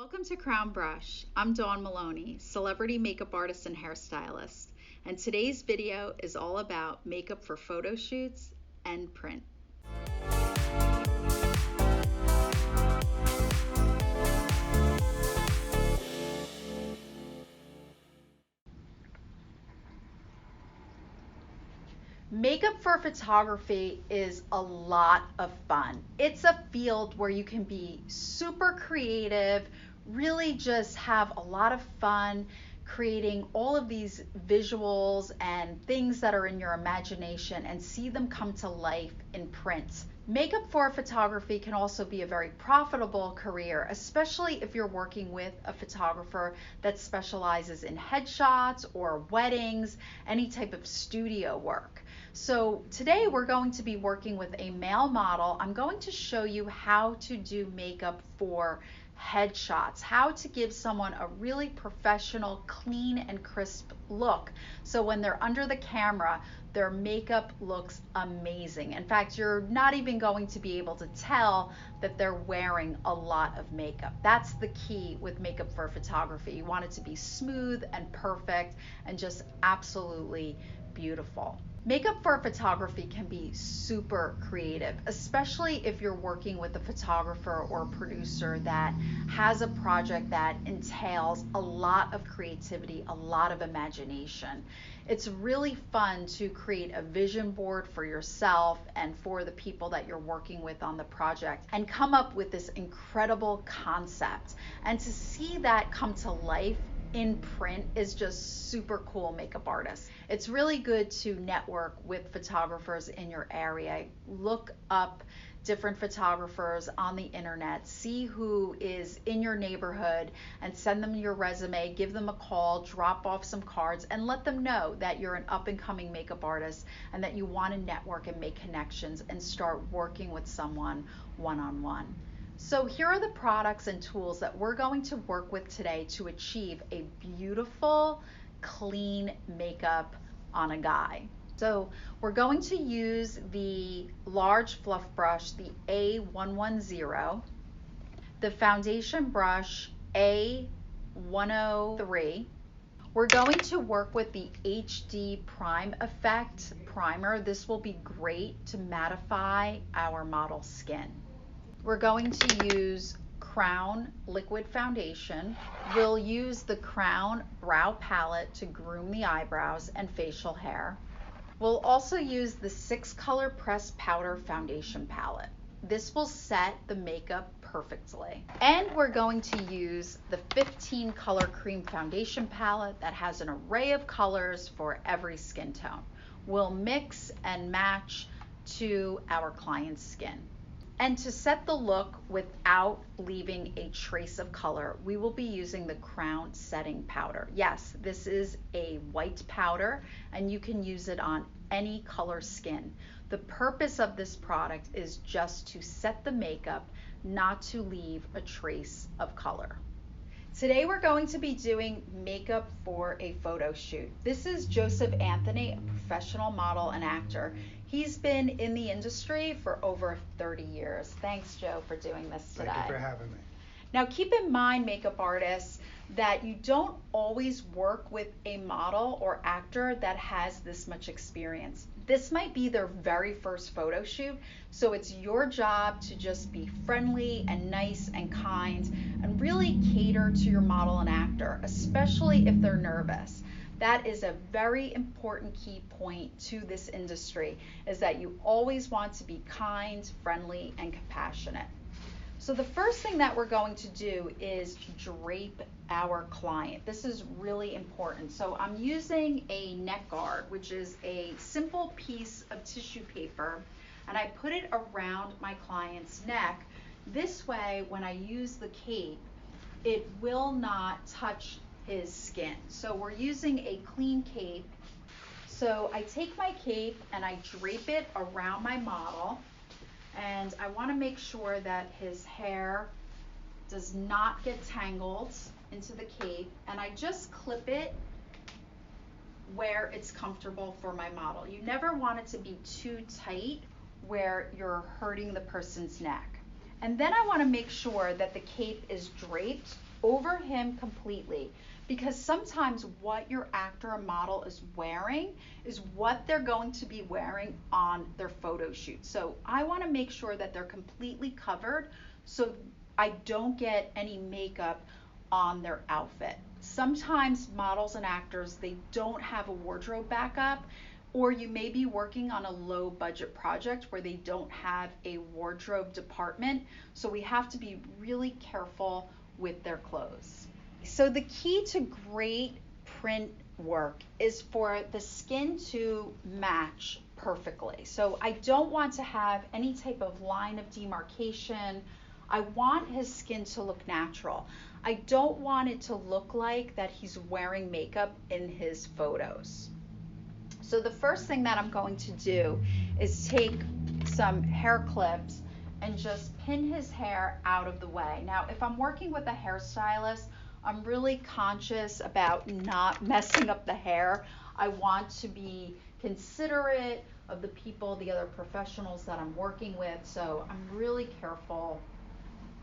Welcome to Crown Brush. I'm Dawn Maloney, celebrity makeup artist and hairstylist, and today's video is all about makeup for photo shoots and print. Makeup for photography is a lot of fun. It's a field where you can be super creative, really just have a lot of fun creating all of these visuals and things that are in your imagination and see them come to life in print. Makeup for photography can also be a very profitable career, especially if you're working with a photographer that specializes in headshots or weddings, any type of studio work. So today we're going to be working with a male model. I'm going to show you how to do makeup for headshots, how to give someone a really professional, clean and crisp look. So when they're under the camera, their makeup looks amazing. In fact, you're not even going to be able to tell that they're wearing a lot of makeup. That's the key with makeup for photography. You want it to be smooth and perfect and just absolutely beautiful. Makeup for photography can be super creative, especially if you're working with a photographer or producer that has a project that entails a lot of creativity, a lot of imagination. It's really fun to create a vision board for yourself and for the people that you're working with on the project and come up with this incredible concept. And to see that come to life in print is just super cool, makeup artists. It's really good to network with photographers in your area. Look up different photographers on the internet, see who is in your neighborhood and send them your resume, give them a call, drop off some cards and let them know that you're an up and coming makeup artist and that you want to network and make connections and start working with someone one-on-one. So here are the products and tools that we're going to work with today to achieve a beautiful, clean makeup on a guy. So we're going to use the large fluff brush, the A110, the foundation brush A103. We're going to work with the HD Prime Effect primer. This will be great to mattify our model's skin. We're going to use Crown Liquid Foundation. We'll use the Crown Brow Palette to groom the eyebrows and facial hair. We'll also use the 6-color pressed powder foundation palette. This will set the makeup perfectly. And we're going to use the 15-color cream foundation palette that has an array of colors for every skin tone. We'll mix and match to our client's skin. And to set the look without leaving a trace of color, we will be using the Crown Setting Powder. Yes, this is a white powder and you can use it on any color skin. The purpose of this product is just to set the makeup, not to leave a trace of color. Today we're going to be doing makeup for a photo shoot. This is Joseph Anthony, a professional model and actor. He's been in the industry for over 30 years. Thanks, Joe, for doing this today. Thank you for having me. Now keep in mind, makeup artists, that you don't always work with a model or actor that has this much experience. This might be their very first photo shoot, so it's your job to just be friendly and nice and kind and really cater to your model and actor, especially if they're nervous. That is a very important key point to this industry, is that you always want to be kind, friendly, and compassionate. So the first thing that we're going to do is drape our client. This is really important. So I'm using a neck guard, which is a simple piece of tissue paper, and I put it around my client's neck. This way, when I use the cape, it will not touch his skin. So we're using a clean cape. So I take my cape and I drape it around my model. And I want to make sure that his hair does not get tangled into the cape, and I just clip it where it's comfortable for my model. You never want it to be too tight where you're hurting the person's neck. And then I want to make sure that the cape is draped over him completely, because sometimes what your actor or model is wearing is what they're going to be wearing on their photo shoot. So I want to make sure that they're completely covered so I don't get any makeup on their outfit. Sometimes models and actors, they don't have a wardrobe backup, or you may be working on a low budget project where they don't have a wardrobe department. So we have to be really careful with their clothes. So the key to great print work is for the skin to match perfectly. So I don't want to have any type of line of demarcation. I want his skin to look natural. I don't want it to look like that he's wearing makeup in his photos. So the first thing that I'm going to do is take some hair clips and just pin his hair out of the way. Now, if I'm working with a hairstylist, I'm really conscious about not messing up the hair. I want to be considerate of the people, the other professionals that I'm working with, so I'm really careful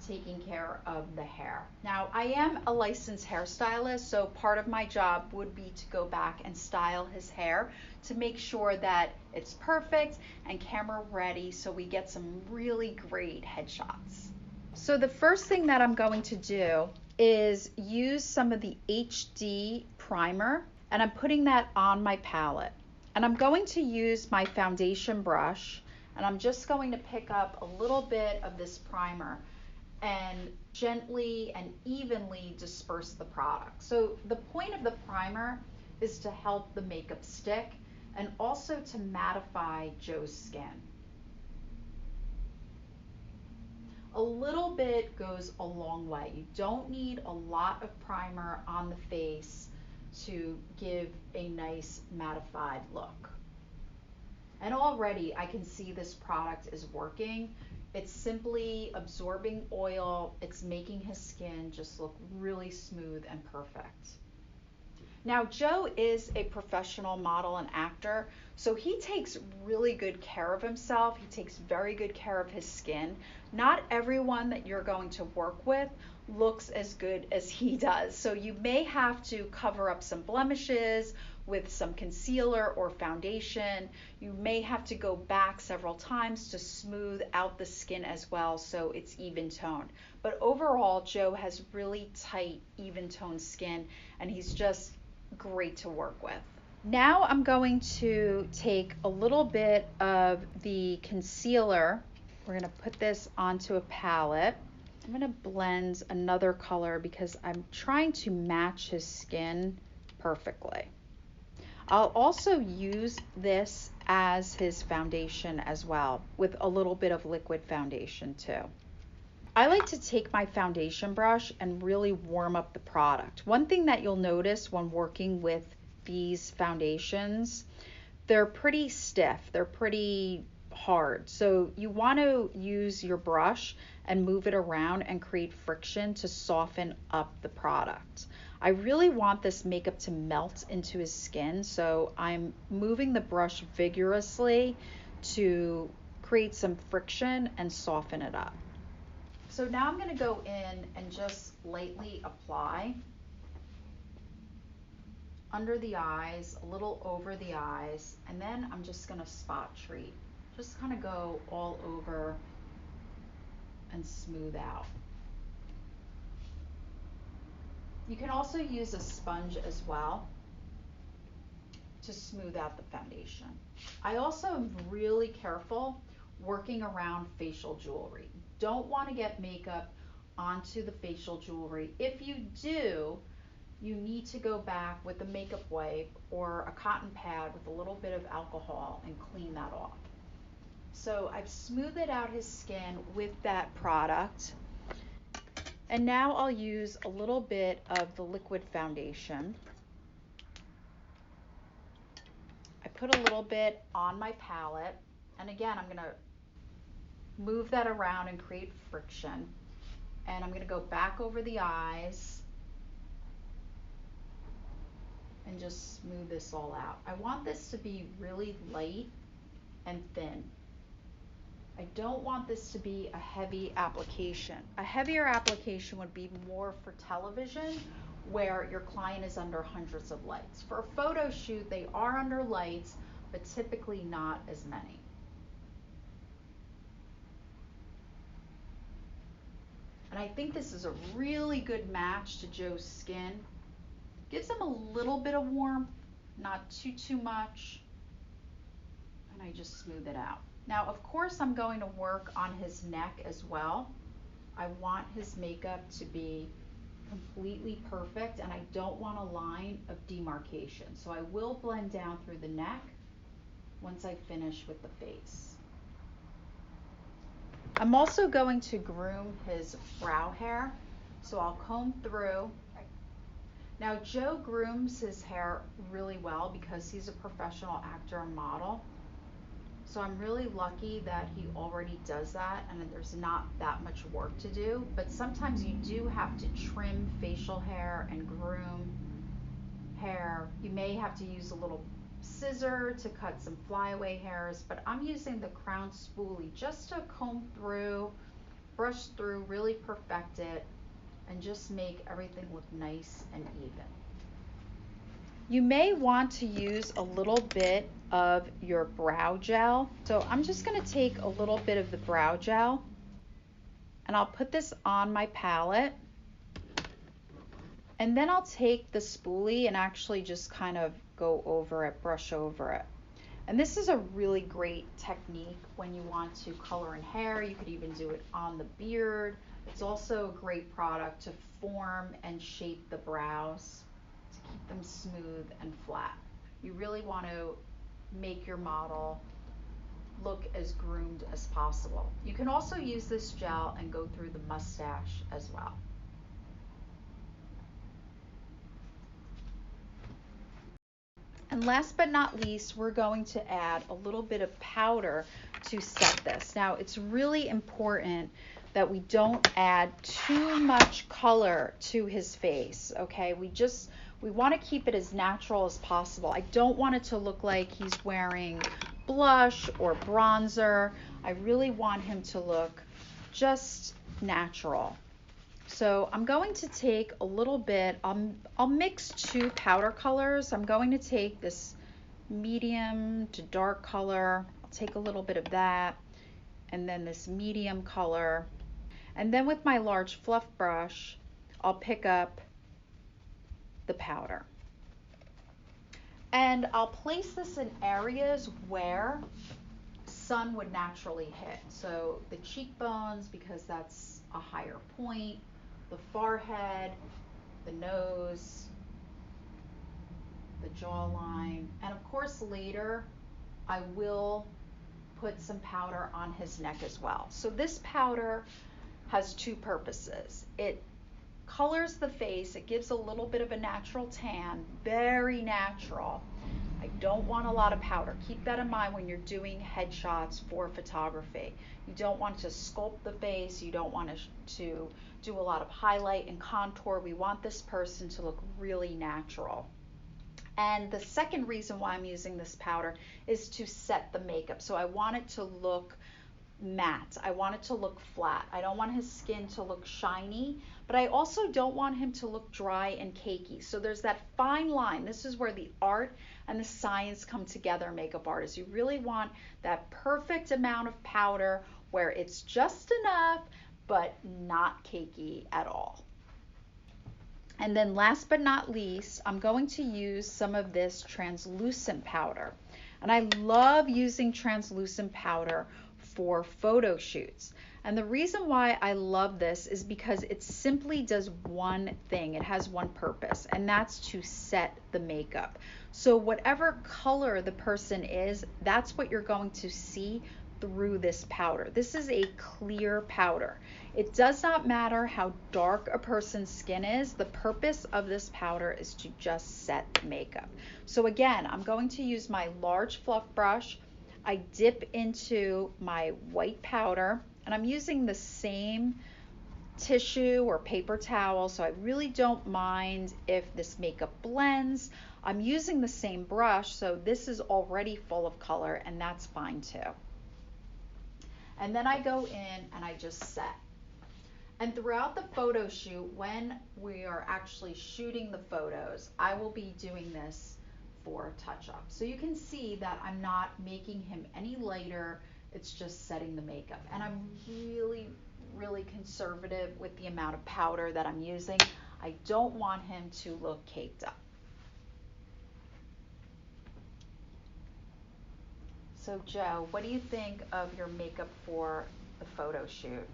taking care of the hair. Now, I am a licensed hairstylist, so part of my job would be to go back and style his hair to make sure that it's perfect and camera ready so we get some really great headshots. So the first thing that I'm going to do is use some of the HD primer, and I'm putting that on my palette. And I'm going to use my foundation brush, and I'm just going to pick up a little bit of this primer and gently and evenly disperse the product. So the point of the primer is to help the makeup stick and also to mattify Joe's skin. A little bit goes a long way. You don't need a lot of primer on the face to give a nice mattified look. And already I can see this product is working. It's simply absorbing oil. It's making his skin just look really smooth and perfect. Now, Joe is a professional model and actor, so he takes really good care of himself. He takes very good care of his skin. Not everyone that you're going to work with looks as good as he does. So you may have to cover up some blemishes with some concealer or foundation. You may have to go back several times to smooth out the skin as well so it's even toned. But overall, Joe has really tight, even toned skin, and he's just great to work with. Now I'm going to take a little bit of the concealer. We're going to put this onto a palette. I'm going to blend another color because I'm trying to match his skin perfectly. I'll also use this as his foundation as well, with a little bit of liquid foundation too. I like to take my foundation brush and really warm up the product. One thing that you'll notice when working with these foundations, they're pretty stiff, they're pretty hard. So you want to use your brush and move it around and create friction to soften up the product. I really want this makeup to melt into his skin, so I'm moving the brush vigorously to create some friction and soften it up. So now I'm going to go in and just lightly apply under the eyes, a little over the eyes, and then I'm just going to spot treat. Just kind of go all over and smooth out. You can also use a sponge as well to smooth out the foundation. I also am really careful working around facial jewelry. Don't want to get makeup onto the facial jewelry. If you do, you need to go back with a makeup wipe or a cotton pad with a little bit of alcohol and clean that off. So I've smoothed out his skin with that product. And now I'll use a little bit of the liquid foundation. I put a little bit on my palette, and again, I'm gonna move that around and create friction. And I'm gonna go back over the eyes and just smooth this all out. I want this to be really light and thin. I don't want this to be a heavy application. A heavier application would be more for television where your client is under hundreds of lights. For a photo shoot, they are under lights, but typically not as many. And I think this is a really good match to Joe's skin. Gives him a little bit of warmth, not too much. And I just smooth it out. Now, of course, I'm going to work on his neck as well. I want his makeup to be completely perfect, and I don't want a line of demarcation. So I will blend down through the neck once I finish with the face. I'm also going to groom his brow hair. So I'll comb through. Now, Joe grooms his hair really well because he's a professional actor and model. So I'm really lucky that he already does that and there's not that much work to do. But sometimes you do have to trim facial hair and groom hair. You may have to use a little scissor to cut some flyaway hairs, but I'm using the crown spoolie just to comb through, brush through, really perfect it, and just make everything look nice and even. You may want to use a little bit of your brow gel. So I'm just going to take a little bit of the brow gel and I'll put this on my palette. And then I'll take the spoolie and actually just kind of go over it, brush over it. And this is a really great technique when you want to color in hair. You could even do it on the beard. It's also a great product to form and shape the brows, to keep them smooth and flat. You really want to make your model look as groomed as possible. You can also use this gel and go through the mustache as well. And last but not least, we're going to add a little bit of powder to set this. Now, it's really important that we don't add too much color to his face, okay? We want to keep it as natural as possible. I don't want it to look like he's wearing blush or bronzer. I really want him to look just natural. So I'm going to take a little bit, I'll mix two powder colors. I'm going to take this medium to dark color. I'll take a little bit of that, and then this medium color. And then with my large fluff brush, I'll pick up the powder. And I'll place this in areas where sun would naturally hit. So the cheekbones, because that's a higher point, the forehead, the nose, the jawline, and of course later I will put some powder on his neck as well. So this powder has two purposes. It colors the face, it gives a little bit of a natural tan, very natural. I don't want a lot of powder. Keep that in mind when you're doing headshots for photography. You don't want to sculpt the face, you don't want to do a lot of highlight and contour. We want this person to look really natural. And the second reason why I'm using this powder is to set the makeup. So I want it to look matte. I want it to look flat. I don't want his skin to look shiny, but I also don't want him to look dry and cakey. So there's that fine line. This is where the art and the science come together, makeup artists. You really want that perfect amount of powder where it's just enough, but not cakey at all. And then last but not least, I'm going to use some of this translucent powder. And I love using translucent powder for photo shoots. And the reason why I love this is because it simply does one thing. It has one purpose, and that's to set the makeup. So whatever color the person is, that's what you're going to see through this powder. This is a clear powder. It does not matter how dark a person's skin is. The purpose of this powder is to just set the makeup. So again, I'm going to use my large fluff brush. I dip into my white powder, and I'm using the same tissue or paper towel, so I really don't mind if this makeup blends. I'm using the same brush, so this is already full of color, and that's fine too. And then I go in and I just set. And throughout the photo shoot, when we are actually shooting the photos, I will be doing this for touch up. So you can see that I'm not making him any lighter, it's just setting the makeup. And I'm really, really conservative with the amount of powder that I'm using. I don't want him to look caked up. So Joe, what do you think of your makeup for the photo shoot?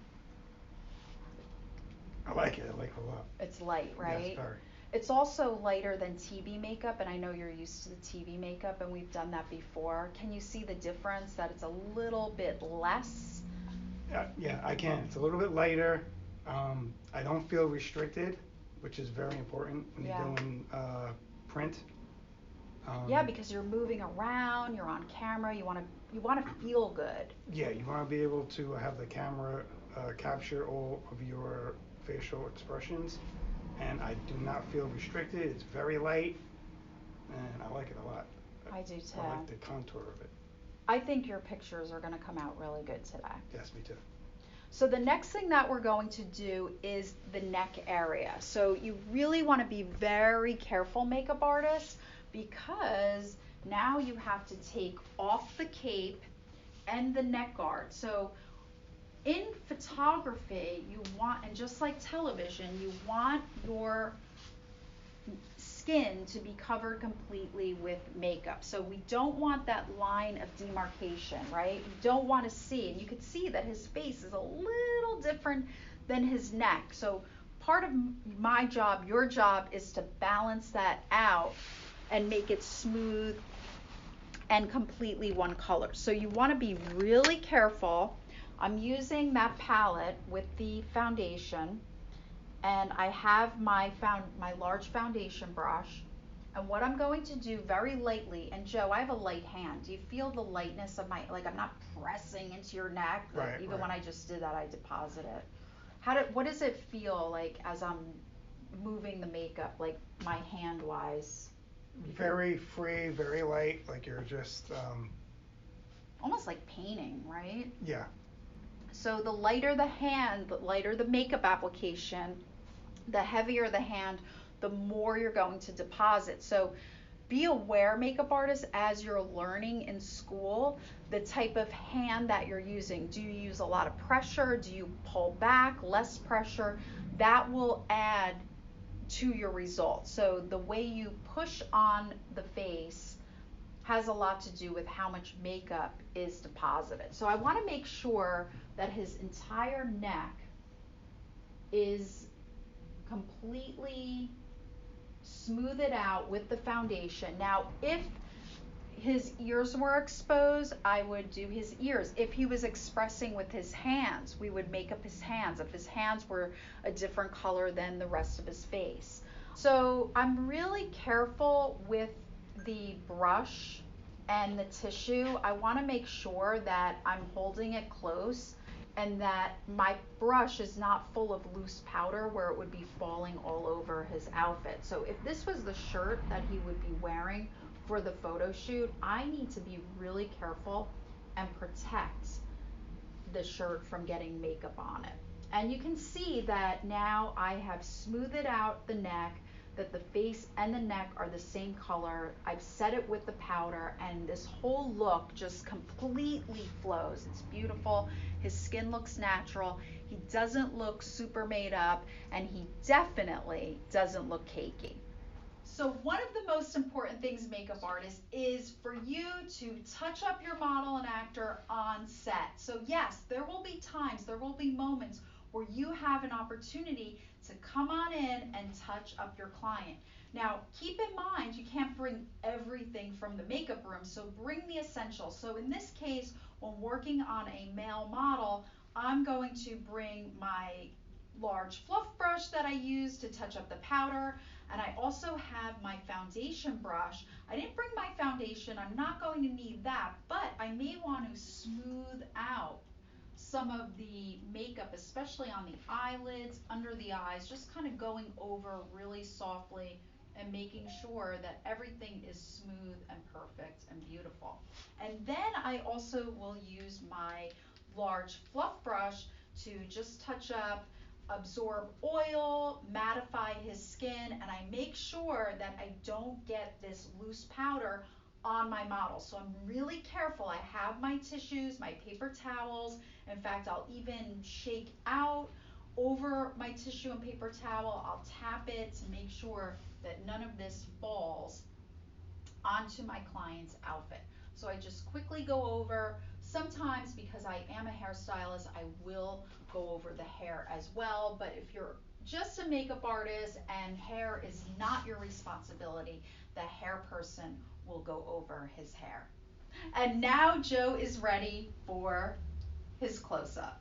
I like it. I like it a lot. It's light, right? Yes, very. It's also lighter than TV makeup, and I know you're used to the TV makeup, and we've done that before. Can you see the difference that it's a little bit less? Yeah, I can. It's a little bit lighter. I don't feel restricted, which is very important when Yeah. you're doing print. Yeah, because you're moving around, you're on camera, you want to feel good. Yeah, you want to be able to have the camera capture all of your facial expressions, and I do not feel restricted. It's very light, and I like it a lot. I do too. I like the contour of it. I think your pictures are going to come out really good today. Yes, me too. So the next thing that we're going to do is the neck area. So you really want to be very careful, makeup artists, because now you have to take off the cape and the neck guard. So in photography, you want, and just like television, you want your skin to be covered completely with makeup. So we don't want that line of demarcation, right? We don't want to see, and you could see that his face is a little different than his neck. So part of my job, your job, is to balance that out and make it smooth and completely one color. So you want to be really careful. I'm using that palette with the foundation, and I have my large foundation brush. And what I'm going to do very lightly, and Joe, I have a light hand. Do you feel the lightness of like I'm not pressing into your neck? Like, Right, even right. when I just did that, I deposit it. What does it feel like as I'm moving the makeup, like my hand wise? Very free, very light, like you're just, Almost like painting, right? yeah. So the lighter the hand, the lighter the makeup application, the heavier the hand, the more you're going to deposit. So be aware, makeup artists, as you're learning in school, the type of hand that you're using. Do you use a lot of pressure? Do you pull back, less pressure? That will add to your results. So the way you push on the face has a lot to do with how much makeup is deposited. So I want to make sure that his entire neck is completely smoothed out with the foundation. Now, if his ears were exposed, I would do his ears. If he was expressing with his hands, we would make up his hands. If his hands were a different color than the rest of his face. So I'm really careful with the brush and the tissue. I want to make sure that I'm holding it close and that my brush is not full of loose powder where it would be falling all over his outfit. So if this was the shirt that he would be wearing for the photo shoot, I need to be really careful and protect the shirt from getting makeup on it. And you can see that now I have smoothed out the neck, that the face and the neck are the same color. I've set it with the powder, and this whole look just completely flows. It's beautiful. His skin looks natural. He doesn't look super made up, and he definitely doesn't look cakey. So one of the most important things, makeup artists, is for you to touch up your model and actor on set. So yes, there will be times, there will be moments where you have an opportunity to come on in and touch up your client. Now, keep in mind, you can't bring everything from the makeup room, so bring the essentials. So in this case, when working on a male model, I'm going to bring my large fluff brush that I use to touch up the powder, and I also have my foundation brush. I didn't bring my foundation, I'm not going to need that, but I may want to smooth out some of the makeup, especially on the eyelids, under the eyes, just kind of going over really softly and making sure that everything is smooth and perfect and beautiful. And then I also will use my large fluff brush to just touch up, absorb oil, mattify his skin, and I make sure that I don't get this loose powder on my model. So I'm really careful. I have my tissues, my paper towels. In fact, I'll even shake out over my tissue and paper towel. I'll tap it to make sure that none of this falls onto my client's outfit. So I just quickly go over. Sometimes, because I am a hairstylist, I will go over the hair as well. But if you're just a makeup artist and hair is not your responsibility, the hair person will go over his hair. And now Joe is ready for his close-up.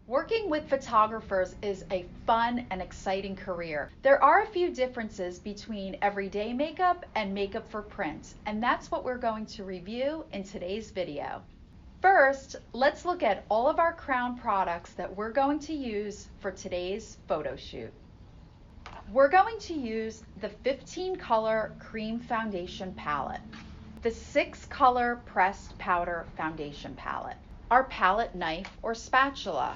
Working with photographers is a fun and exciting career. There are a few differences between everyday makeup and makeup for print, and that's what we're going to review in today's video. First, let's look at all of our Crown products that we're going to use for today's photo shoot. We're going to use the 15 color cream foundation palette, the 6 color pressed powder foundation palette, our palette knife or spatula,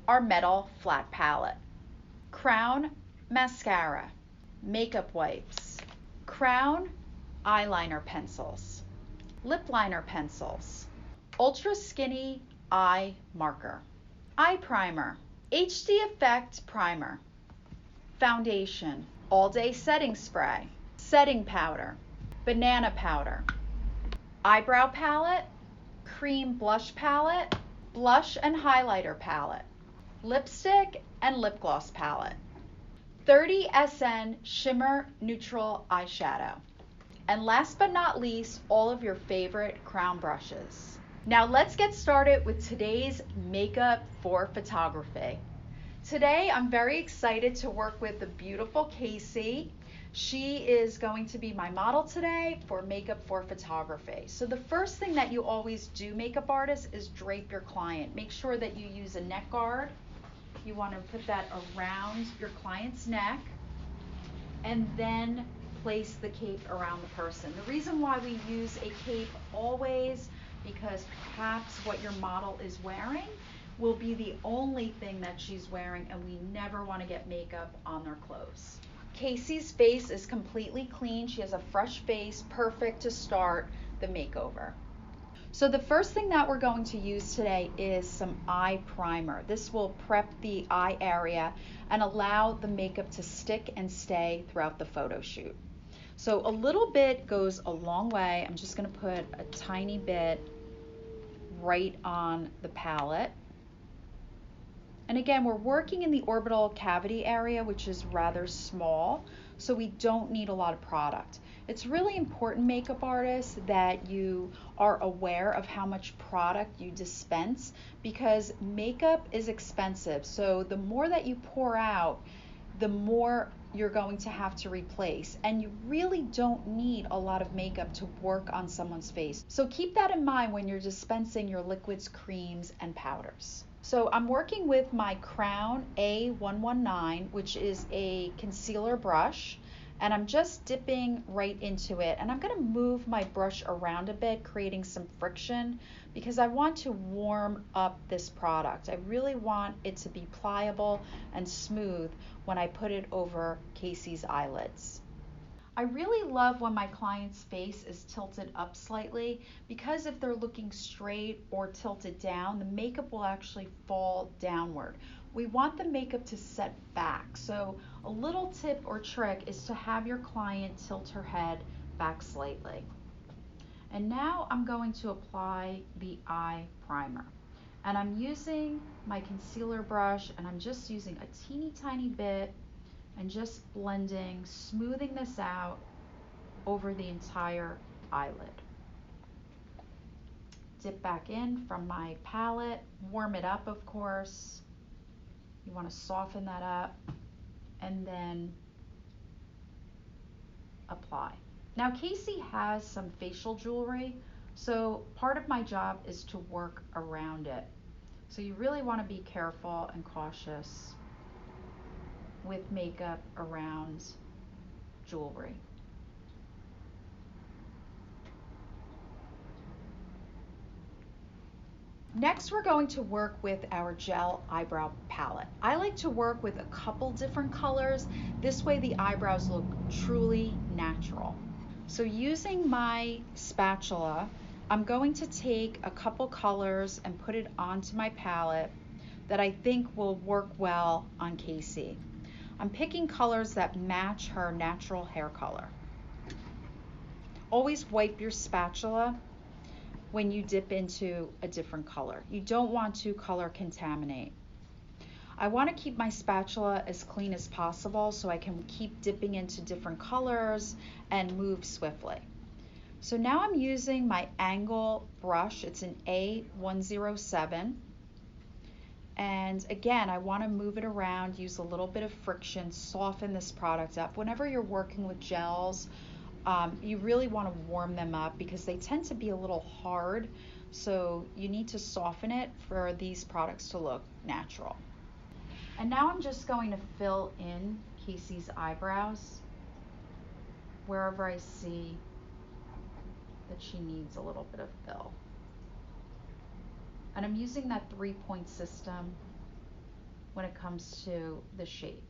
our metal flat palette, Crown mascara, makeup wipes, Crown eyeliner pencils, lip liner pencils, ultra skinny eye marker, eye primer, HD Effect primer, foundation, all day setting spray, setting powder, banana powder, eyebrow palette, cream blush palette, blush and highlighter palette, lipstick and lip gloss palette, 30 SN shimmer neutral eyeshadow, and last but not least, all of your favorite Crown brushes. Now let's get started with today's makeup for photography. Today I'm very excited to work with the beautiful Casey. She is going to be my model today for makeup for photography. So the first thing that you always do, makeup artists, is drape your client. Make sure that you use a neck guard. You want to put that around your client's neck and then place the cape around the person. The reason why we use a cape always, because perhaps what your model is wearing will be the only thing that she's wearing, and we never want to get makeup on their clothes. Casey's face is completely clean. She has a fresh face, perfect to start the makeover. So the first thing that we're going to use today is some eye primer. This will prep the eye area and allow the makeup to stick and stay throughout the photo shoot. So a little bit goes a long way. I'm just going to put a tiny bit right on the palette. And again, we're working in the orbital cavity area, which is rather small, so we don't need a lot of product. It's really important, makeup artists, that you are aware of how much product you dispense, because makeup is expensive. So the more that you pour out, the more you're going to have to replace. And you really don't need a lot of makeup to work on someone's face. So keep that in mind when you're dispensing your liquids, creams, and powders. So I'm working with my Crown A119, which is a concealer brush, and I'm just dipping right into it. And I'm going to move my brush around a bit, creating some friction, because I want to warm up this product. I really want it to be pliable and smooth when I put it over Casey's eyelids. I really love when my client's face is tilted up slightly, because if they're looking straight or tilted down, the makeup will actually fall downward. We want the makeup to set back. So a little tip or trick is to have your client tilt her head back slightly. And now I'm going to apply the eye primer. And I'm using my concealer brush, and I'm just using a teeny tiny bit and just blending, smoothing this out over the entire eyelid. Dip back in from my palette, warm it up, of course. You want to soften that up and then apply. Now Casey has some facial jewelry, so part of my job is to work around it. So you really want to be careful and cautious with makeup around jewelry. Next, we're going to work with our gel eyebrow palette. I like to work with a couple different colors. This way the eyebrows look truly natural. So using my spatula, I'm going to take a couple colors and put it onto my palette that I think will work well on Casey. I'm picking colors that match her natural hair color. Always wipe your spatula when you dip into a different color. You don't want to color contaminate. I want to keep my spatula as clean as possible so I can keep dipping into different colors and move swiftly. So now I'm using my angle brush. It's an A107. And again, I want to move it around, use a little bit of friction, soften this product up. Whenever you're working with gels, you really want to warm them up because they tend to be a little hard. So you need to soften it for these products to look natural. And now I'm just going to fill in Casey's eyebrows wherever I see that she needs a little bit of fill. And I'm using that 3-point system when it comes to the shape.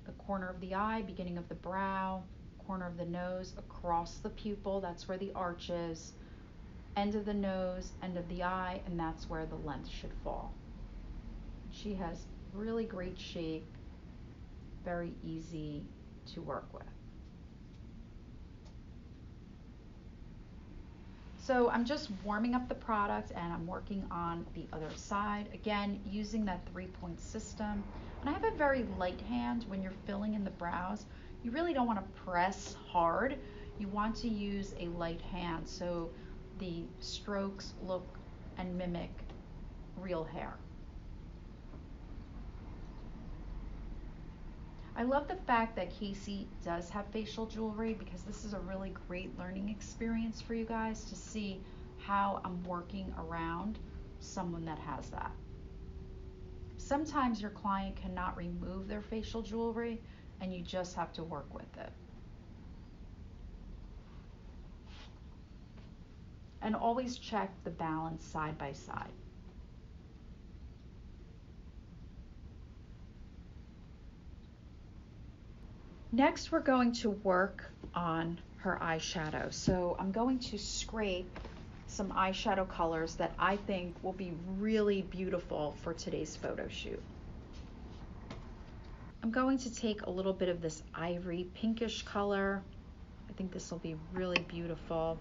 The corner of the eye, beginning of the brow, corner of the nose, across the pupil, that's where the arch is, end of the nose, end of the eye, and that's where the length should fall. She has really great shape, very easy to work with. So I'm just warming up the product and I'm working on the other side. Again, using that 3-point system. And I have a very light hand when you're filling in the brows. You really don't want to press hard. You want to use a light hand so the strokes look and mimic real hair. I love the fact that Casey does have facial jewelry because this is a really great learning experience for you guys to see how I'm working around someone that has that. Sometimes your client cannot remove their facial jewelry and you just have to work with it. And always check the balance side by side. Next, we're going to work on her eyeshadow. So I'm going to scrape some eyeshadow colors that I think will be really beautiful for today's photo shoot. I'm going to take a little bit of this ivory pinkish color. I think this will be really beautiful.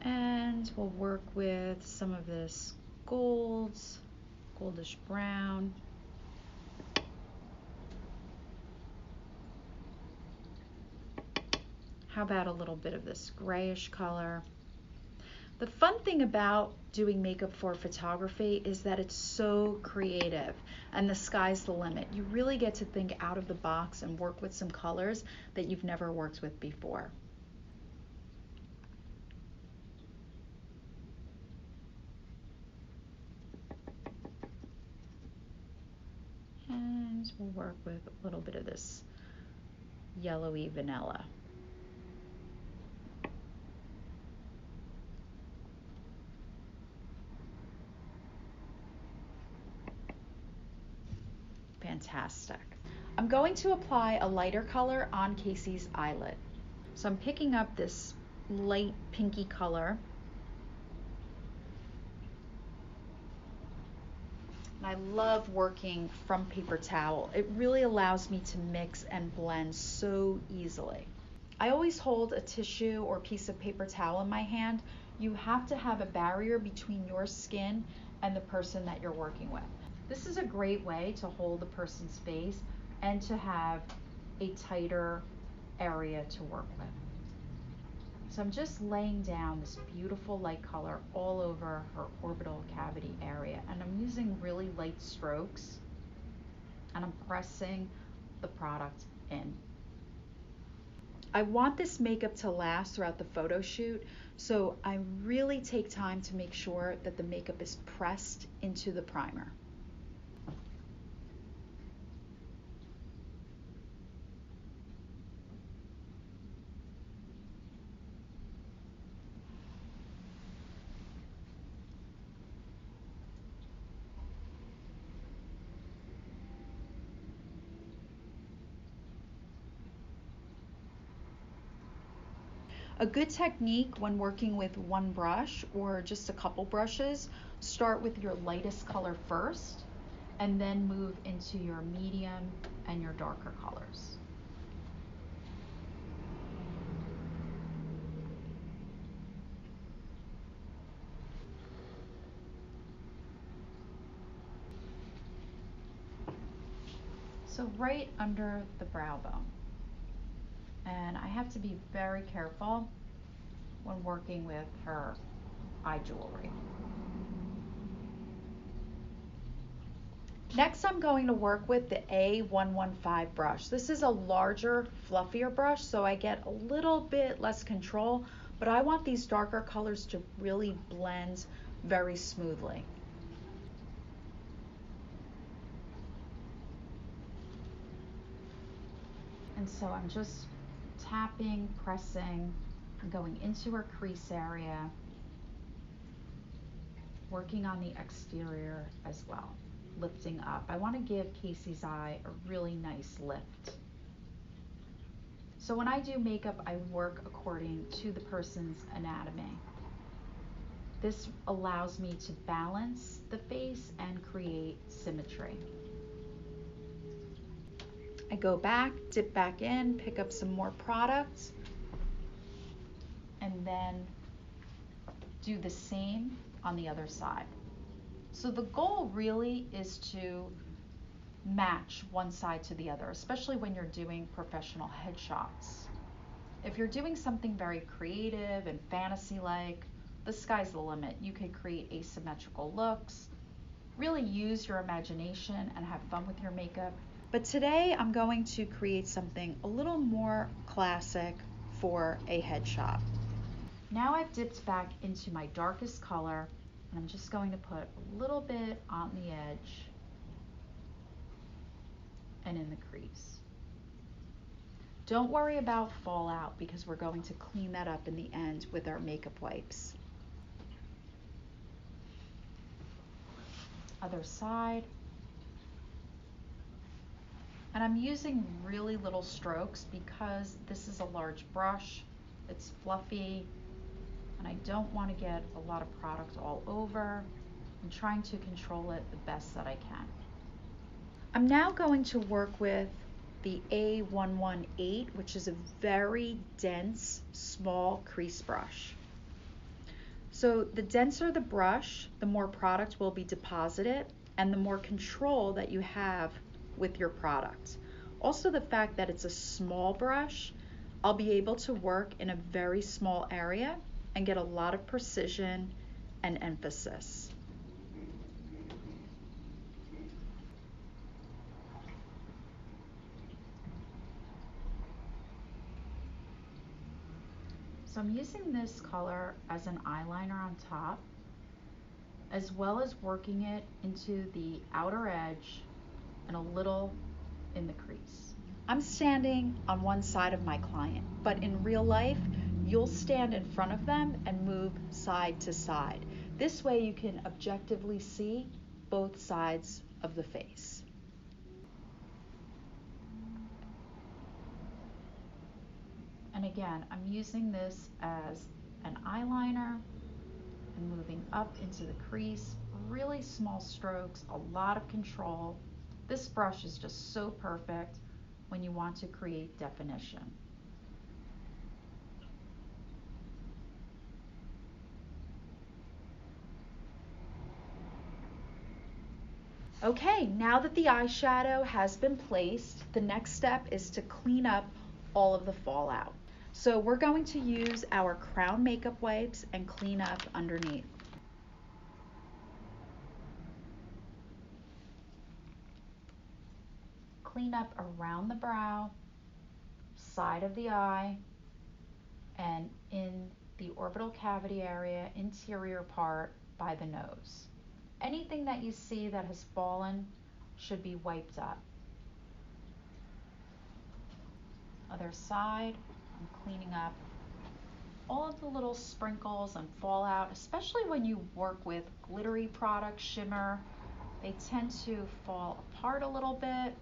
And we'll work with some of this goldish brown. How about a little bit of this grayish color? The fun thing about doing makeup for photography is that it's so creative and the sky's the limit. You really get to think out of the box and work with some colors that you've never worked with before. And we'll work with a little bit of this yellowy vanilla. Fantastic. I'm going to apply a lighter color on Casey's eyelid. So I'm picking up this light pinky color. And I love working from paper towel. It really allows me to mix and blend so easily. I always hold a tissue or piece of paper towel in my hand. You have to have a barrier between your skin and the person that you're working with. This is a great way to hold the person's face and to have a tighter area to work with. So I'm just laying down this beautiful light color all over her orbital cavity area, and I'm using really light strokes and I'm pressing the product in. I want this makeup to last throughout the photo shoot, so I really take time to make sure that the makeup is pressed into the primer. A good technique when working with one brush or just a couple brushes, start with your lightest color first and then move into your medium and your darker colors. So right under the brow bone. And I have to be very careful when working with her eye jewelry. Next, I'm going to work with the A115 brush. This is a larger, fluffier brush, so I get a little bit less control, but I want these darker colors to really blend very smoothly. And so I'm just tapping, pressing, going into her crease area, working on the exterior as well, lifting up. I want to give Casey's eye a really nice lift. So when I do makeup, I work according to the person's anatomy. This allows me to balance the face and create symmetry. I go back, dip back in, pick up some more products, and then do the same on the other side. So the goal really is to match one side to the other, especially when you're doing professional headshots. If you're doing something very creative and fantasy-like, the sky's the limit. You can create asymmetrical looks, really use your imagination and have fun with your makeup. But today I'm going to create something a little more classic for a headshot. Now I've dipped back into my darkest color, and I'm just going to put a little bit on the edge and in the crease. Don't worry about fallout because we're going to clean that up in the end with our makeup wipes. Other side. And I'm using really little strokes because this is a large brush, it's fluffy, and I don't want to get a lot of product all over. I'm trying to control it the best that I can. I'm now going to work with the A118, which is a very dense, small crease brush. So the denser the brush, the more product will be deposited and the more control that you have with your product. Also, the fact that it's a small brush, I'll be able to work in a very small area and get a lot of precision and emphasis. So I'm using this color as an eyeliner on top, as well as working it into the outer edge and a little in the crease. I'm standing on one side of my client, but in real life, you'll stand in front of them and move side to side. This way you can objectively see both sides of the face. And again, I'm using this as an eyeliner and moving up into the crease, really small strokes, a lot of control. This brush is just so perfect when you want to create definition. Okay, now that the eyeshadow has been placed, the next step is to clean up all of the fallout. So we're going to use our Crown makeup wipes and clean up underneath. Clean up around the brow side of the eye and in the orbital cavity area, interior part by the nose. Anything that you see that has fallen should be wiped up. Other side, I'm cleaning up all of the little sprinkles and fallout, especially when you work with glittery products, shimmer. They tend to fall apart a little bit,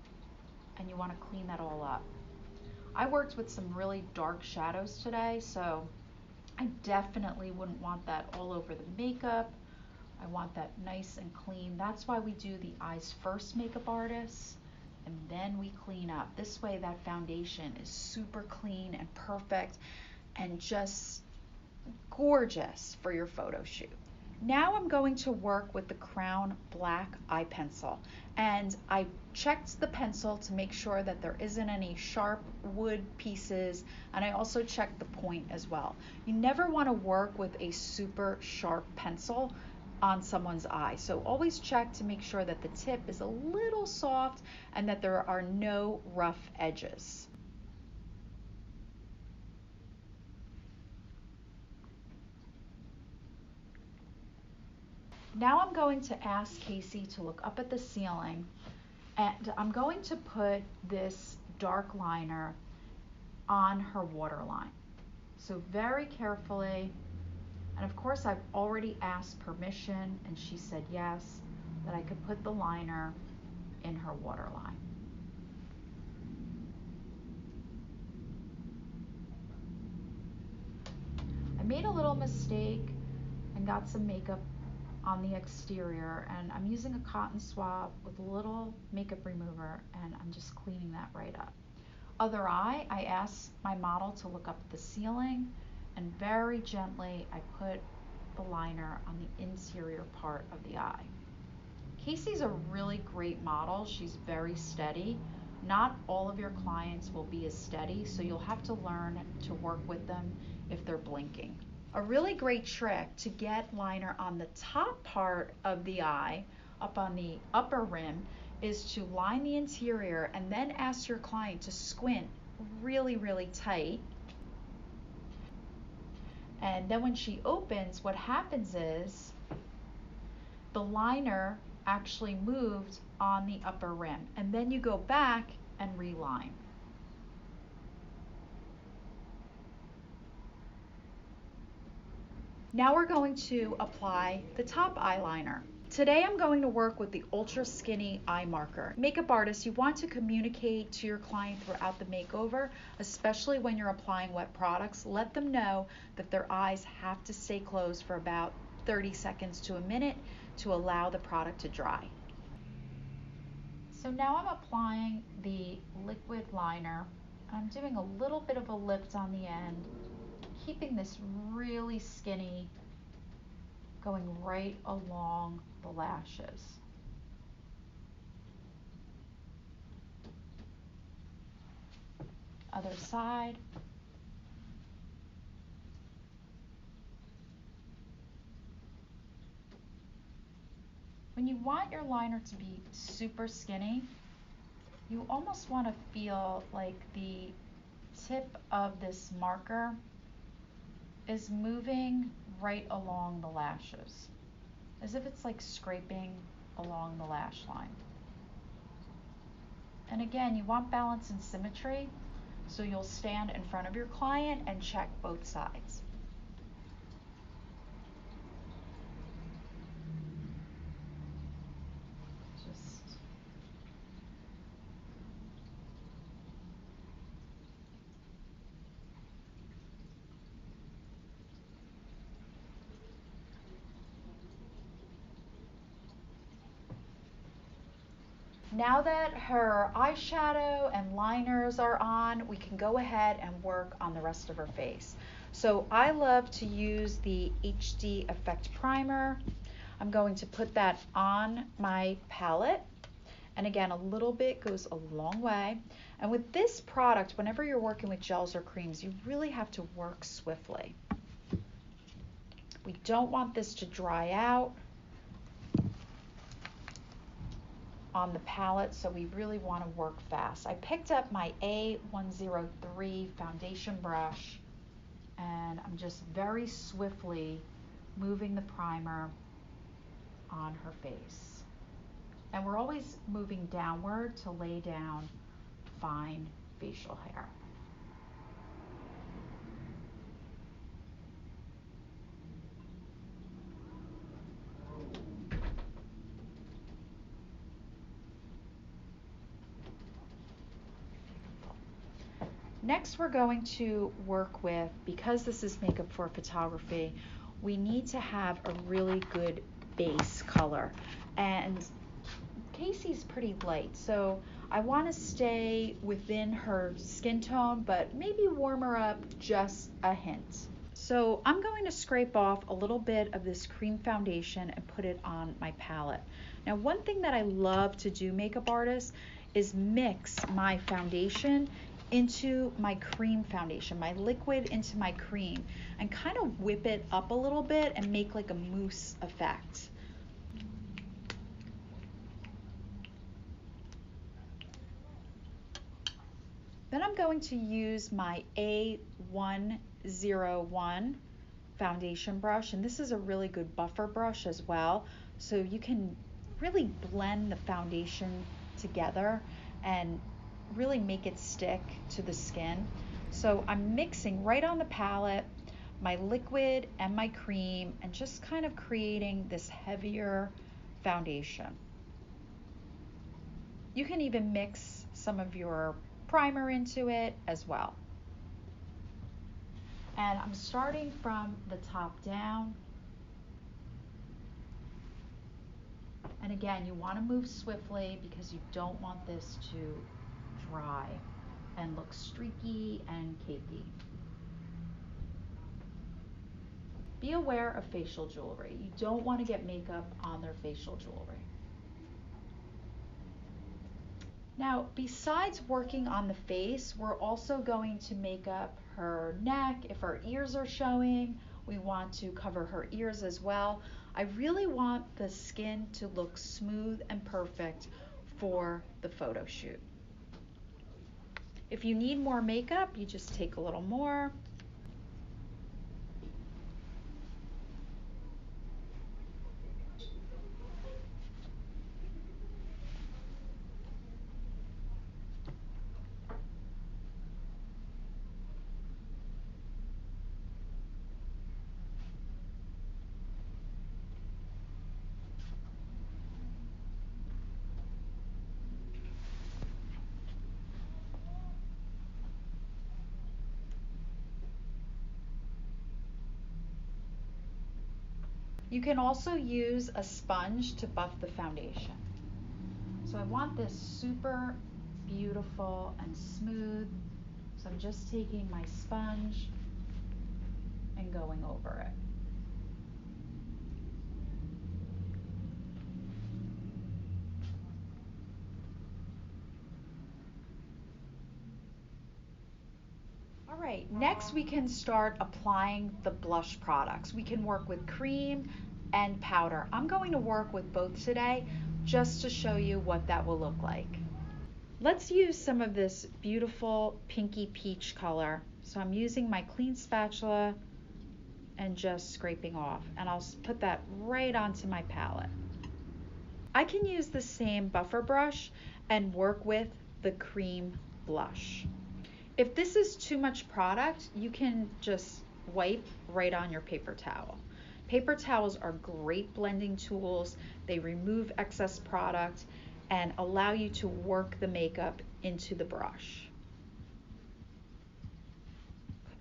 and you want to clean that all up. I worked with some really dark shadows today, so I definitely wouldn't want that all over the makeup. I want that nice and clean. That's why we do the eyes first, makeup artists, and then we clean up. This way that foundation is super clean and perfect and just gorgeous for your photo shoot. Now I'm going to work with the Crown Black Eye Pencil, and I checked the pencil to make sure that there isn't any sharp wood pieces, and I also checked the point as well. You never want to work with a super sharp pencil on someone's eye, so always check to make sure that the tip is a little soft and that there are no rough edges. Now I'm going to ask Casey to look up at the ceiling, and I'm going to put this dark liner on her waterline. So very carefully, and of course I've already asked permission and she said yes, that I could put the liner in her waterline. I made a little mistake and got some makeup on the exterior, and I'm using a cotton swab with a little makeup remover, and I'm just cleaning that right up. Other eye, I asked my model to look up at the ceiling, and very gently I put the liner on the interior part of the eye. Casey's a really great model. She's very steady. Not all of your clients will be as steady, so you'll have to learn to work with them if they're blinking. A really great trick to get liner on the top part of the eye, up on the upper rim, is to line the interior and then ask your client to squint really, really tight. And then when she opens, what happens is the liner actually moved on the upper rim, and then you go back and reline. Now we're going to apply the top eyeliner. Today I'm going to work with the Ultra Skinny Eye Marker. Makeup artists, you want to communicate to your client throughout the makeover, especially when you're applying wet products. Let them know that their eyes have to stay closed for about 30 seconds to a minute to allow the product to dry. So now I'm applying the liquid liner. I'm doing a little bit of a lift on the end, keeping this really skinny, going right along the lashes. Other side. When you want your liner to be super skinny, you almost want to feel like the tip of this marker is moving right along the lashes, as if it's like scraping along the lash line. And again, you want balance and symmetry, so you'll stand in front of your client and check both sides. Now that her eyeshadow and liners are on, we can go ahead and work on the rest of her face. So I love to use the HD Effect Primer. I'm going to put that on my palette. And again, a little bit goes a long way. And with this product, whenever you're working with gels or creams, you really have to work swiftly. We don't want this to dry out on the palette, so we really want to work fast. I picked up my A103 foundation brush, and I'm just very swiftly moving the primer on her face. And we're always moving downward to lay down fine facial hair. Next, we're going to work with, because this is makeup for photography, we need to have a really good base color. And Casey's pretty light, so I want to stay within her skin tone, but maybe warm her up just a hint. So I'm going to scrape off a little bit of this cream foundation and put it on my palette. Now, one thing that I love to do, makeup artists, is mix my foundation into my cream foundation, my liquid into my cream, and kind of whip it up a little bit and make like a mousse effect. Then I'm going to use my A101 foundation brush, and this is a really good buffer brush as well, so you can really blend the foundation together and really make it stick to the skin. So I'm mixing right on the palette my liquid and my cream and just kind of creating this heavier foundation. You can even mix some of your primer into it as well. And I'm starting from the top down. And again, you want to move swiftly because you don't want this to dry and look streaky and cakey. Be aware of facial jewelry. You don't want to get makeup on their facial jewelry. Now, besides working on the face, we're also going to make up her neck. If her ears are showing, we want to cover her ears as well. I really want the skin to look smooth and perfect for the photo shoot. If you need more makeup, you just take a little more. You can also use a sponge to buff the foundation. So I want this super beautiful and smooth. So I'm just taking my sponge and going over it. All right, next we can start applying the blush products. We can work with cream and powder. I'm going to work with both today just to show you what that will look like. Let's use some of this beautiful pinky peach color. So I'm using my clean spatula and just scraping off, and I'll put that right onto my palette. I can use the same buffer brush and work with the cream blush. If this is too much product, you can just wipe right on your paper towel. Paper towels are great blending tools. They remove excess product and allow you to work the makeup into the brush.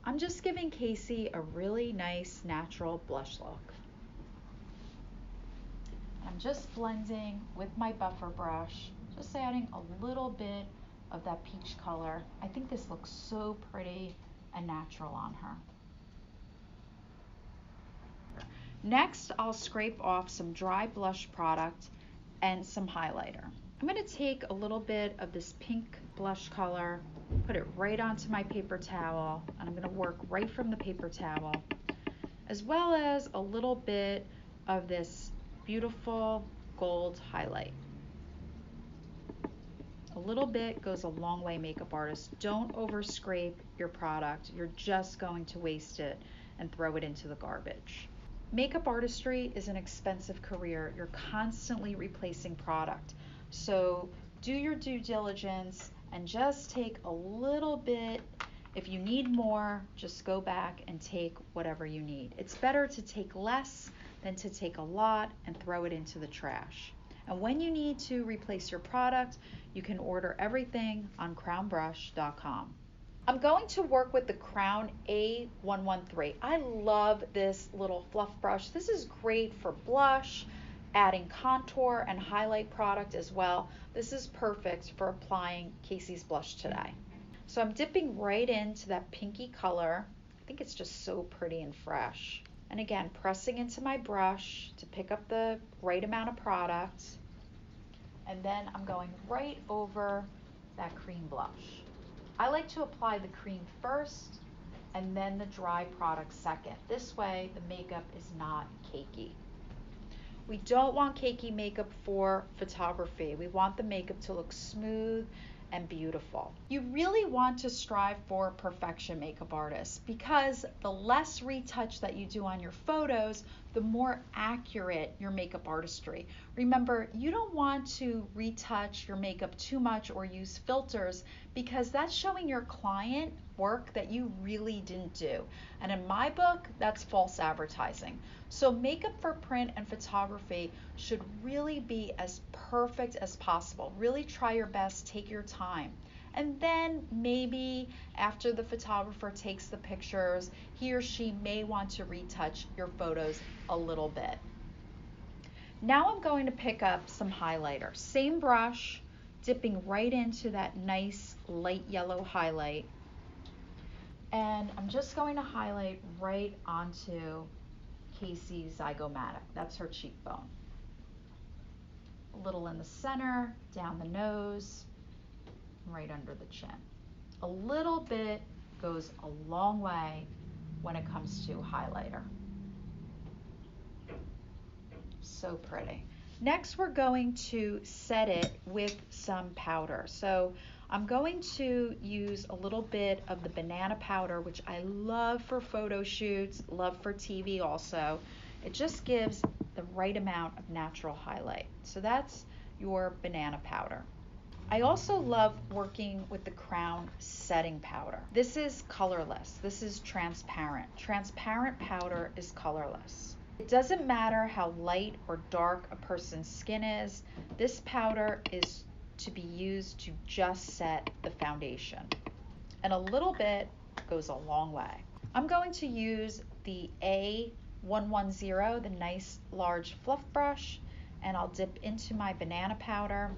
I'm just giving Casey a really nice natural blush look. I'm just blending with my buffer brush, just adding a little bit of that peach color. I think this looks so pretty and natural on her. Next, I'll scrape off some dry blush product and some highlighter. I'm going to take a little bit of this pink blush color, put it right onto my paper towel, and I'm going to work right from the paper towel, as well as a little bit of this beautiful gold highlight. A little bit goes a long way, makeup artists. Don't over scrape your product. You're just going to waste it and throw it into the garbage. Makeup artistry is an expensive career. You're constantly replacing product. So do your due diligence and just take a little bit. If you need more, just go back and take whatever you need. It's better to take less than to take a lot and throw it into the trash. And when you need to replace your product, you can order everything on crownbrush.com. I'm going to work with the Crown A113. I love this little fluff brush. This is great for blush, adding contour and highlight product as well. This is perfect for applying Casey's blush today. So I'm dipping right into that pinky color. I think it's just so pretty and fresh. And again, pressing into my brush to pick up the right amount of product. And then I'm going right over that cream blush. I like to apply the cream first and then the dry product second. This way the makeup is not cakey. We don't want cakey makeup for photography. We want the makeup to look smooth and beautiful. You really want to strive for perfection, makeup artists, because the less retouch that you do on your photos, the more accurate your makeup artistry. Remember, you don't want to retouch your makeup too much or use filters, because that's showing your client work that you really didn't do. And in my book, that's false advertising. So makeup for print and photography should really be as perfect as possible. Really try your best, take your time. And then maybe after the photographer takes the pictures, he or she may want to retouch your photos a little bit. Now I'm going to pick up some highlighter. Same brush, dipping right into that nice light yellow highlight. And I'm just going to highlight right onto Casey's zygomatic. That's her cheekbone. A little in the center, down the nose, right under the chin. A little bit goes a long way when it comes to highlighter. So pretty. Next, we're going to set it with some powder. So I'm going to use a little bit of the banana powder, which I love for photo shoots, love for TV also. It just gives the right amount of natural highlight. So that's your banana powder. I also love working with the Crown setting powder. This is colorless. This is transparent. Transparent powder is colorless. It doesn't matter how light or dark a person's skin is. This powder is to be used to just set the foundation. And a little bit goes a long way. I'm going to use the A110, the nice large fluff brush, and I'll dip into my banana powder.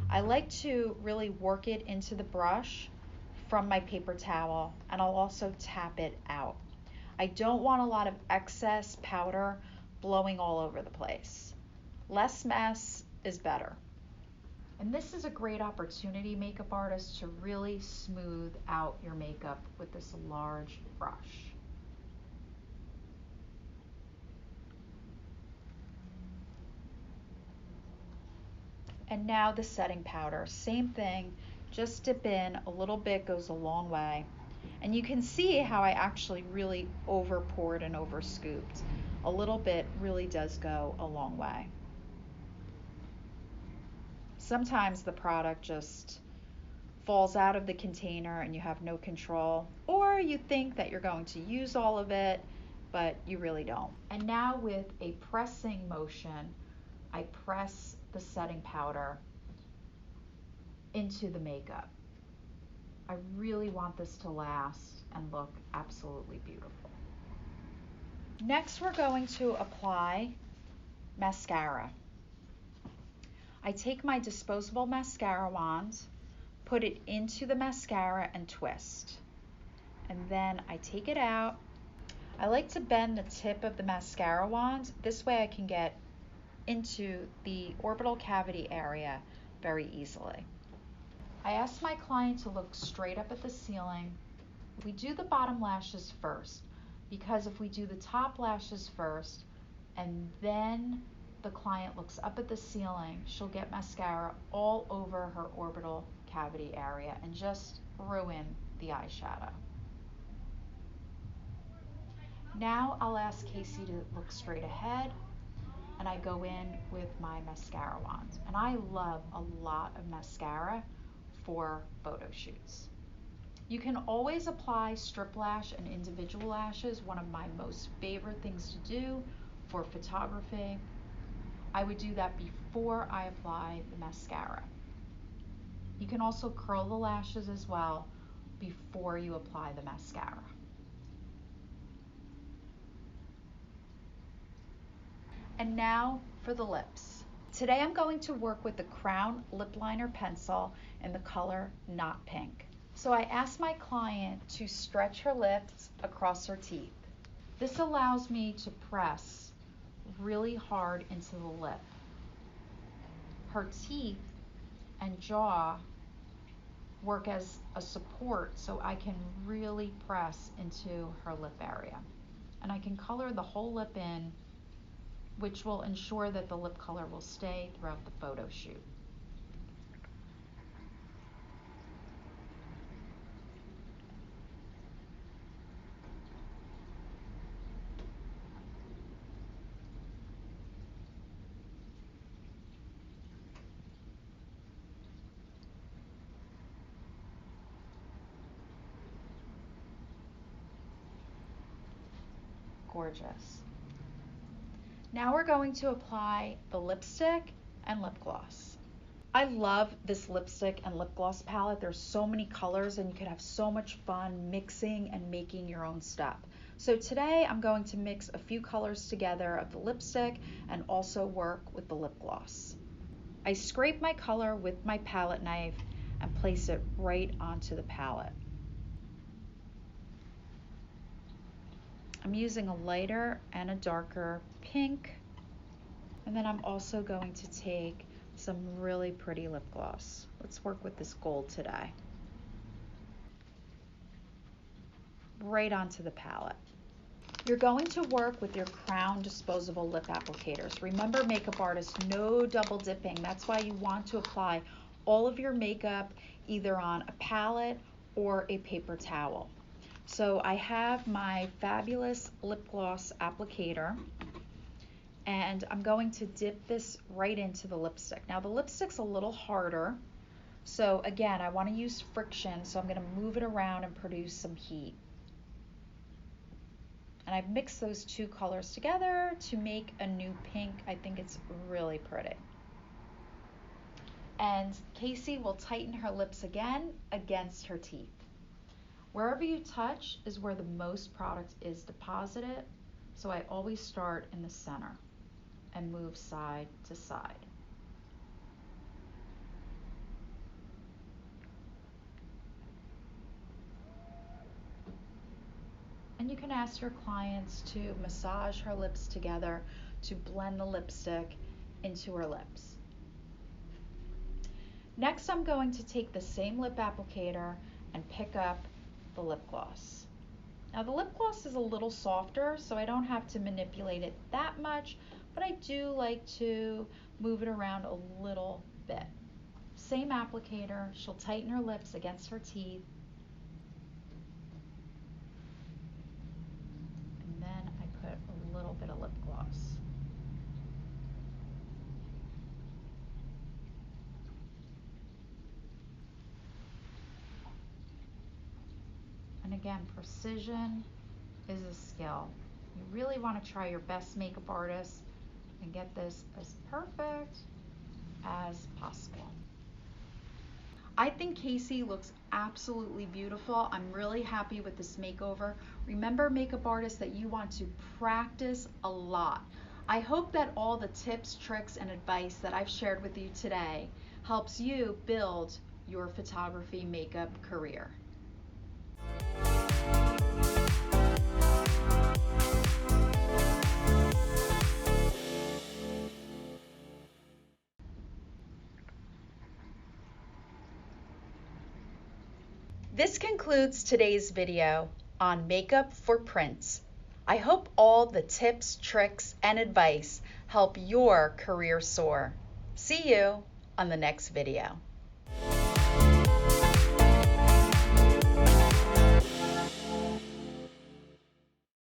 I like to really work it into the brush from my paper towel, and I'll also tap it out. I don't want a lot of excess powder blowing all over the place. Less mess is better. And this is a great opportunity, makeup artists, to really smooth out your makeup with this large brush. And now the setting powder, same thing, just dip in, a little bit goes a long way. And you can see how I actually really over poured and over scooped. A little bit really does go a long way. Sometimes the product just falls out of the container and you have no control, or you think that you're going to use all of it, but you really don't. And now with a pressing motion, I press the setting powder into the makeup. I really want this to last and look absolutely beautiful. Next, we're going to apply mascara. I take my disposable mascara wand, put it into the mascara and twist. And then I take it out. I like to bend the tip of the mascara wand. This way I can get into the orbital cavity area very easily. I ask my client to look straight up at the ceiling. We do the bottom lashes first, because if we do the top lashes first and then the client looks up at the ceiling, she'll get mascara all over her orbital cavity area and just ruin the eyeshadow. Now I'll ask Casey to look straight ahead, and I go in with my mascara wand. And I love a lot of mascara for photo shoots. You can always apply strip lash and individual lashes, one of my most favorite things to do for photography. I would do that before I apply the mascara. You can also curl the lashes as well before you apply the mascara. And now for the lips. Today I'm going to work with the Crown Lip Liner Pencil in the color Not Pink. So I asked my client to stretch her lips across her teeth. This allows me to press really hard into the lip. Her teeth and jaw work as a support, so I can really press into her lip area. And I can color the whole lip in, which will ensure that the lip color will stay throughout the photo shoot. Gorgeous. Now we're going to apply the lipstick and lip gloss. I love this lipstick and lip gloss palette. There's so many colors and you could have so much fun mixing and making your own stuff. So today I'm going to mix a few colors together of the lipstick and also work with the lip gloss. I scrape my color with my palette knife and place it right onto the palette. I'm using a lighter and a darker pink, and then I'm also going to take some really pretty lip gloss. Let's work with this gold today. Right onto the palette. You're going to work with your Crown disposable lip applicators. Remember, makeup artists, no double dipping. That's why you want to apply all of your makeup either on a palette or a paper towel. So I have my fabulous lip gloss applicator, and I'm going to dip this right into the lipstick. Now the lipstick's a little harder, so again, I want to use friction, so I'm going to move it around and produce some heat. And I've mixed those two colors together to make a new pink. I think it's really pretty. And Casey will tighten her lips again against her teeth. Wherever you touch is where the most product is deposited, so I always start in the center and move side to side. And you can ask your clients to massage her lips together to blend the lipstick into her lips. Next, I'm going to take the same lip applicator and pick up the lip gloss. Now the lip gloss is a little softer, so I don't have to manipulate it that much, but I do like to move it around a little bit. Same applicator, she'll tighten her lips against her teeth. And then I put a little bit of lip gloss. And again, precision is a skill. You really want to try your best, makeup artist, and get this as perfect as possible. I think Casey looks absolutely beautiful. I'm really happy with this makeover. Remember, makeup artists, that you want to practice a lot. I hope that all the tips, tricks, and advice that I've shared with you today helps you build your photography makeup career. This concludes today's video on makeup for prints. I hope all the tips, tricks, and advice help your career soar. See you on the next video.